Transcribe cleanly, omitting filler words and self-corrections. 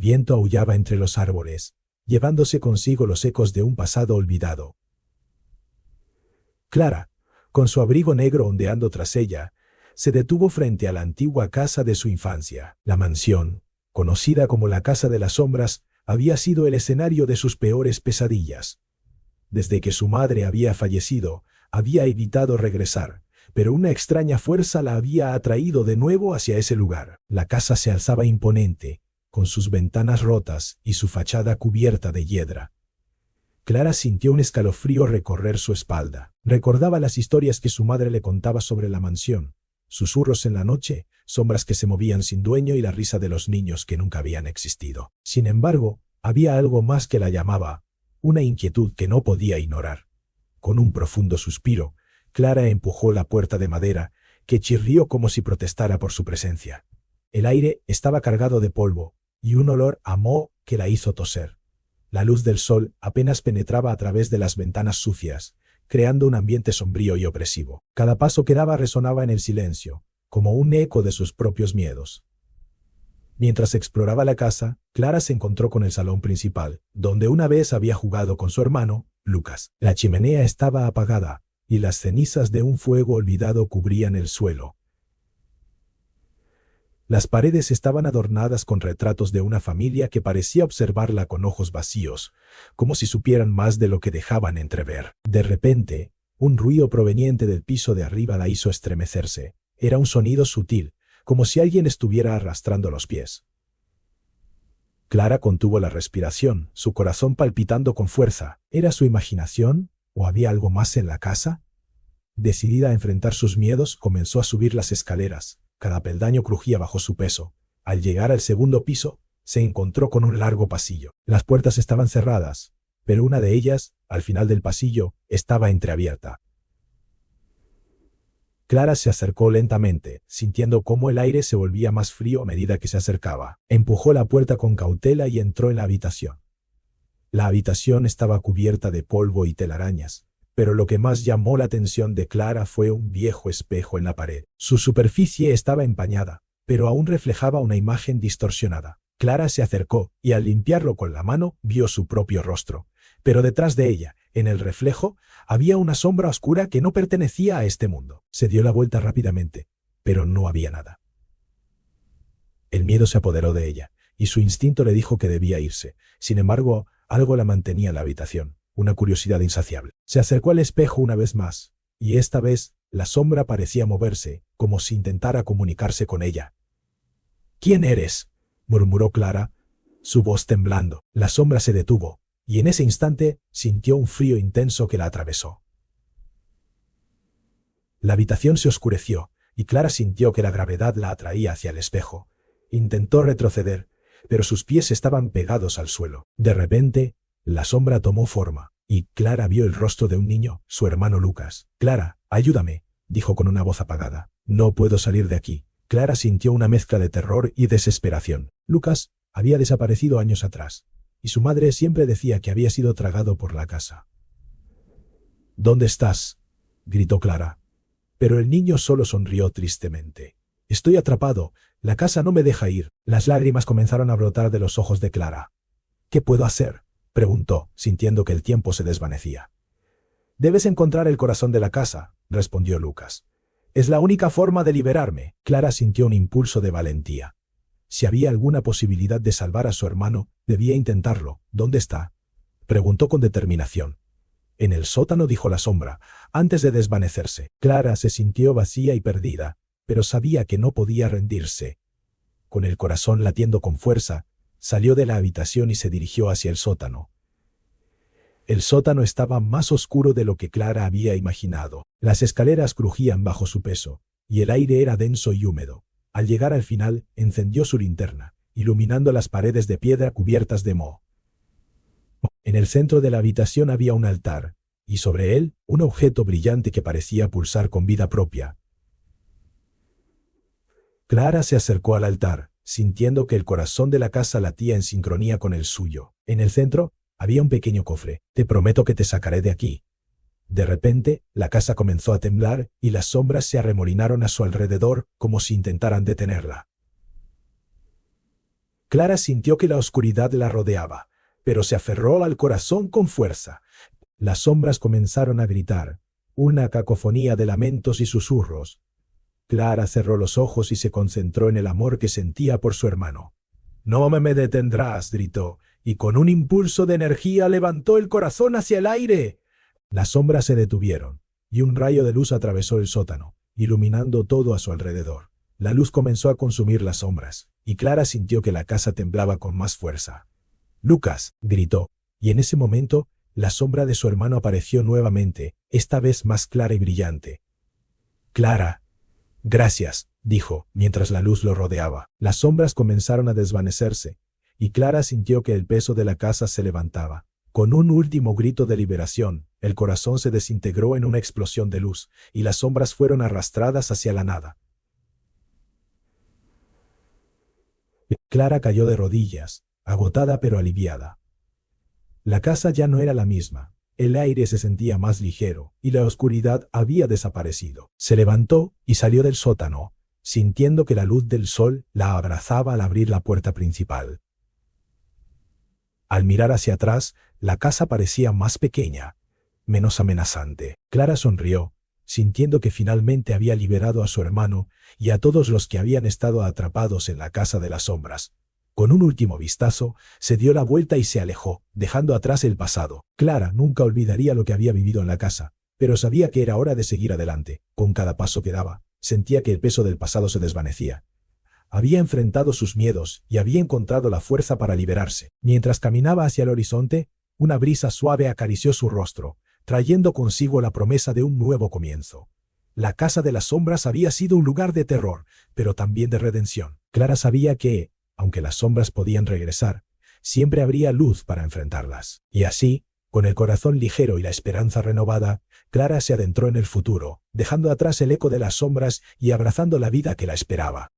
viento aullaba entre los árboles, llevándose consigo los ecos de un pasado olvidado. Clara, con su abrigo negro ondeando tras ella, se detuvo frente a la antigua casa de su infancia. La mansión, conocida como la Casa de las Sombras, había sido el escenario de sus peores pesadillas. Desde que su madre había fallecido, había evitado regresar, pero una extraña fuerza la había atraído de nuevo hacia ese lugar. La casa se alzaba imponente, con sus ventanas rotas y su fachada cubierta de hiedra. Clara sintió un escalofrío recorrer su espalda. Recordaba las historias que su madre le contaba sobre la mansión, susurros en la noche, sombras que se movían sin dueño y la risa de los niños que nunca habían existido. Sin embargo, había algo más que la llamaba, una inquietud que no podía ignorar. Con un profundo suspiro, Clara empujó la puerta de madera, que chirrió como si protestara por su presencia. El aire estaba cargado de polvo, y un olor a moho que la hizo toser. La luz del sol apenas penetraba a través de las ventanas sucias, creando un ambiente sombrío y opresivo. Cada paso que daba resonaba en el silencio, como un eco de sus propios miedos. Mientras exploraba la casa, Clara se encontró con el salón principal, donde una vez había jugado con su hermano, Lucas. La chimenea estaba apagada, y las cenizas de un fuego olvidado cubrían el suelo. Las paredes estaban adornadas con retratos de una familia que parecía observarla con ojos vacíos, como si supieran más de lo que dejaban entrever. De repente, un ruido proveniente del piso de arriba la hizo estremecerse. Era un sonido sutil, como si alguien estuviera arrastrando los pies. Clara contuvo la respiración, su corazón palpitando con fuerza. ¿Era su imaginación? ¿O había algo más en la casa? Decidida a enfrentar sus miedos, comenzó a subir las escaleras. Cada peldaño crujía bajo su peso. Al llegar al segundo piso, se encontró con un largo pasillo. Las puertas estaban cerradas, pero una de ellas, al final del pasillo, estaba entreabierta. Clara se acercó lentamente, sintiendo cómo el aire se volvía más frío a medida que se acercaba. Empujó la puerta con cautela y entró en la habitación. La habitación estaba cubierta de polvo y telarañas, pero lo que más llamó la atención de Clara fue un viejo espejo en la pared. Su superficie estaba empañada, pero aún reflejaba una imagen distorsionada. Clara se acercó y al limpiarlo con la mano vio su propio rostro, pero detrás de ella, en el reflejo, había una sombra oscura que no pertenecía a este mundo. Se dio la vuelta rápidamente, pero no había nada. El miedo se apoderó de ella, y su instinto le dijo que debía irse. Sin embargo, algo la mantenía en la habitación, una curiosidad insaciable. Se acercó al espejo una vez más, y esta vez la sombra parecía moverse, como si intentara comunicarse con ella. «¿Quién eres?», murmuró Clara, su voz temblando. La sombra se detuvo, y en ese instante sintió un frío intenso que la atravesó. La habitación se oscureció, y Clara sintió que la gravedad la atraía hacia el espejo. Intentó retroceder, pero sus pies estaban pegados al suelo. De repente, la sombra tomó forma, y Clara vio el rostro de un niño, su hermano Lucas. «Clara, ayúdame», dijo con una voz apagada. «No puedo salir de aquí». Clara sintió una mezcla de terror y desesperación. Lucas había desaparecido años atrás, y su madre siempre decía que había sido tragado por la casa. «¿Dónde estás?», gritó Clara. Pero el niño solo sonrió tristemente. «Estoy atrapado, la casa no me deja ir». Las lágrimas comenzaron a brotar de los ojos de Clara. «¿Qué puedo hacer?», preguntó, sintiendo que el tiempo se desvanecía. «Debes encontrar el corazón de la casa», respondió Lucas. «Es la única forma de liberarme». Clara sintió un impulso de valentía. Si había alguna posibilidad de salvar a su hermano, debía intentarlo. «¿Dónde está?», preguntó con determinación. «En el sótano», dijo la sombra, antes de desvanecerse. Clara se sintió vacía y perdida, pero sabía que no podía rendirse. Con el corazón latiendo con fuerza, salió de la habitación y se dirigió hacia el sótano. El sótano estaba más oscuro de lo que Clara había imaginado. Las escaleras crujían bajo su peso, y el aire era denso y húmedo. Al llegar al final, encendió su linterna, iluminando las paredes de piedra cubiertas de moho. En el centro de la habitación había un altar, y sobre él, un objeto brillante que parecía pulsar con vida propia. Clara se acercó al altar, sintiendo que el corazón de la casa latía en sincronía con el suyo. En el centro, había un pequeño cofre. «Te prometo que te sacaré de aquí». De repente, la casa comenzó a temblar y las sombras se arremolinaron a su alrededor como si intentaran detenerla. Clara sintió que la oscuridad la rodeaba, pero se aferró al corazón con fuerza. Las sombras comenzaron a gritar, una cacofonía de lamentos y susurros. Clara cerró los ojos y se concentró en el amor que sentía por su hermano. «No me detendrás», gritó, y con un impulso de energía levantó el corazón hacia el aire. Las sombras se detuvieron, y un rayo de luz atravesó el sótano, iluminando todo a su alrededor. La luz comenzó a consumir las sombras, y Clara sintió que la casa temblaba con más fuerza. «Lucas», gritó, y en ese momento, la sombra de su hermano apareció nuevamente, esta vez más clara y brillante. «Clara». «Gracias», dijo, mientras la luz lo rodeaba. Las sombras comenzaron a desvanecerse, y Clara sintió que el peso de la casa se levantaba. Con un último grito de liberación, el corazón se desintegró en una explosión de luz, y las sombras fueron arrastradas hacia la nada. Clara cayó de rodillas, agotada pero aliviada. La casa ya no era la misma, el aire se sentía más ligero, y la oscuridad había desaparecido. Se levantó y salió del sótano, sintiendo que la luz del sol la abrazaba al abrir la puerta principal. Al mirar hacia atrás, la casa parecía más pequeña, menos amenazante. Clara sonrió, sintiendo que finalmente había liberado a su hermano y a todos los que habían estado atrapados en la casa de las sombras. Con un último vistazo, se dio la vuelta y se alejó, dejando atrás el pasado. Clara nunca olvidaría lo que había vivido en la casa, pero sabía que era hora de seguir adelante. Con cada paso que daba, sentía que el peso del pasado se desvanecía. Había enfrentado sus miedos y había encontrado la fuerza para liberarse. Mientras caminaba hacia el horizonte, una brisa suave acarició su rostro, trayendo consigo la promesa de un nuevo comienzo. La casa de las sombras había sido un lugar de terror, pero también de redención. Clara sabía que, aunque las sombras podían regresar, siempre habría luz para enfrentarlas. Y así, con el corazón ligero y la esperanza renovada, Clara se adentró en el futuro, dejando atrás el eco de las sombras y abrazando la vida que la esperaba.